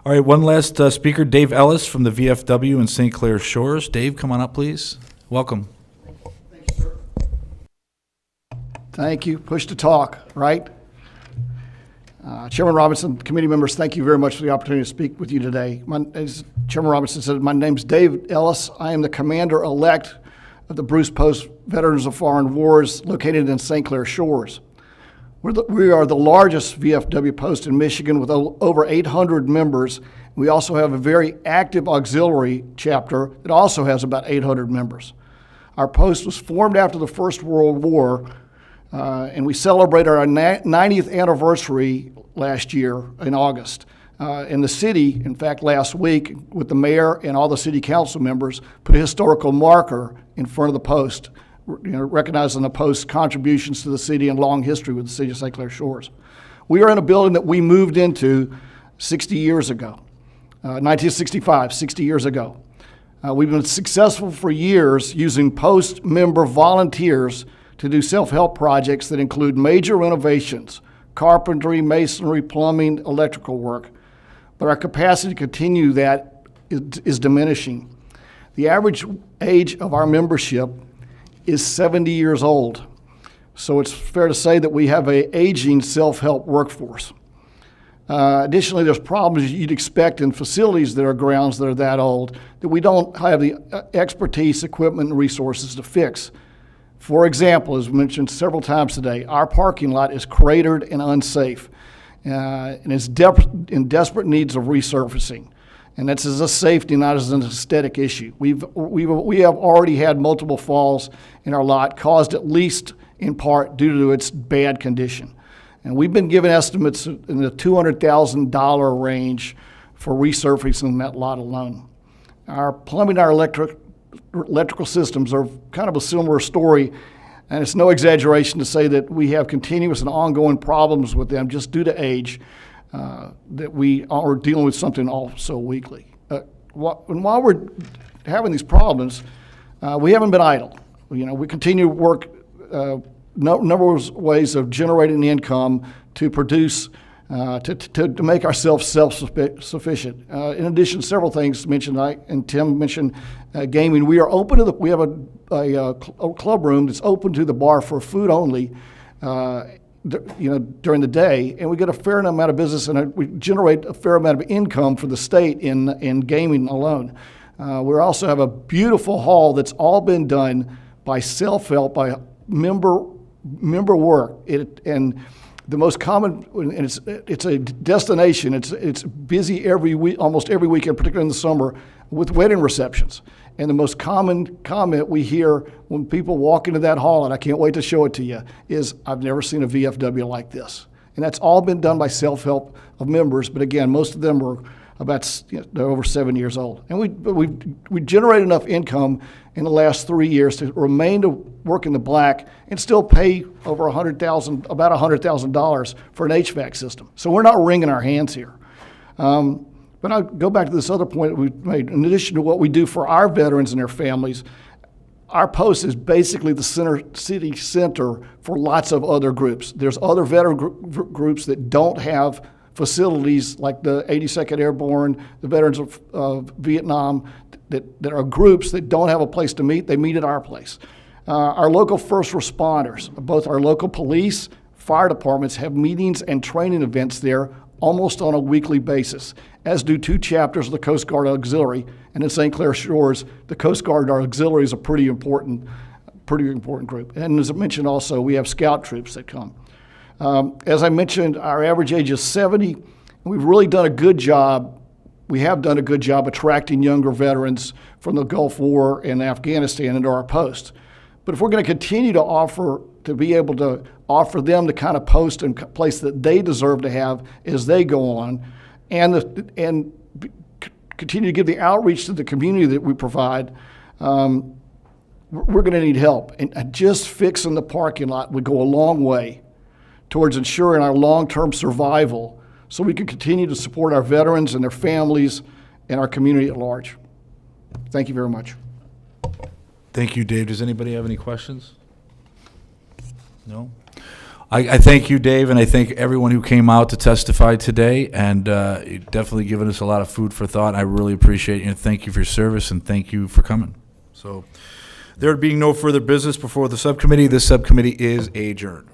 All right, one last speaker, Dave Ellis from the VFW in St. Clair Shores. Dave, come on up, please. Welcome. Thank you, sir. Thank you. Push to talk, right? Chairman Robinson, committee members, thank you very much for the opportunity to speak with you today. As Chairman Robinson said, my name's Dave Ellis. I am the commander-elect of the Bruce Post Veterans of Foreign Wars located in St. Clair Shores. We are the largest VFW post in Michigan with over 800 members. We also have a very active auxiliary chapter that also has about 800 members. Our post was formed after the First World War, and we celebrated our 90th anniversary last year in August. In the city, in fact, last week, with the mayor and all the city council members, put a historical marker in front of the post, recognizing the post's contributions to the city and long history with the city of St. Clair Shores. We are in a building that we moved into 60 years ago, 1965, 60 years ago. We've been successful for years using post member volunteers to do self-help projects that include major renovations, carpentry, masonry, plumbing, electrical work. But our capacity to continue that is diminishing. The average age of our membership is 70 years old. So it's fair to say that we have an aging self-help workforce. Additionally, there's problems you'd expect in facilities that are grounds that are that old that we don't have the expertise, equipment, and resources to fix. For example, as mentioned several times today, our parking lot is cratered and unsafe and is in desperate needs of resurfacing. And that's as a safety, not as an aesthetic issue. We have already had multiple falls in our lot, caused at least in part due to its bad condition. And we've been given estimates in the $200,000 range for resurfacing that lot alone. Our plumbing, our electrical systems are kind of a similar story, and it's no exaggeration to say that we have continuous and ongoing problems with them just due to age. That we are dealing with something also weekly. And while we're having these problems, we haven't been idle. We continue to work number of ways of generating income to produce, to make ourselves self-sufficient. In addition, several things mentioned, and Tim mentioned gaming. We are open to we have a club room that's open to the bar for food only. During the day, and we get a fair amount of business, and we generate a fair amount of income for the state in gaming alone. We also have a beautiful hall that's all been done by self-help, by member work. And the most common, and it's a destination. It's busy every week, almost every weekend, particularly in the summer, with wedding receptions. And the most common comment we hear when people walk into that hall, and I can't wait to show it to you, is, "I've never seen a VFW like this." And that's all been done by self-help of members, but again, most of them are about they're over 7 years old. And we generated enough income in the last 3 years to remain to work in the black and still pay over about $100,000 for an HVAC system. So we're not wringing our hands here. But I'll go back to this other point that we've made. In addition to what we do for our veterans and their families, our post is basically the city center for lots of other groups. There's other veteran groups that don't have facilities like the 82nd Airborne, the Veterans of Vietnam, that are groups that don't have a place to meet. They meet at our place. Our local first responders, both our local police, fire departments have meetings and training events there almost on a weekly basis, as do two chapters of the Coast Guard Auxiliary. And in St. Clair Shores, the Coast Guard Auxiliary is a pretty important group. And as I mentioned also, we have scout troops that come. As I mentioned, our average age is 70. We've really done a good job. We have done a good job attracting younger veterans from the Gulf War and Afghanistan into our post. But if we're going to continue to be able to offer them the kind of post and place that they deserve to have as they go on, and continue to give the outreach to the community that we provide, we're going to need help. And just fixing the parking lot would go a long way towards ensuring our long-term survival so we can continue to support our veterans and their families and our community at large. Thank you very much. Thank you, Dave. Does anybody have any questions? No? I thank you, Dave, and I thank everyone who came out to testify today, and you've definitely given us a lot of food for thought. I really appreciate you, and thank you for your service, and thank you for coming. So, there being no further business before the subcommittee, this subcommittee is adjourned.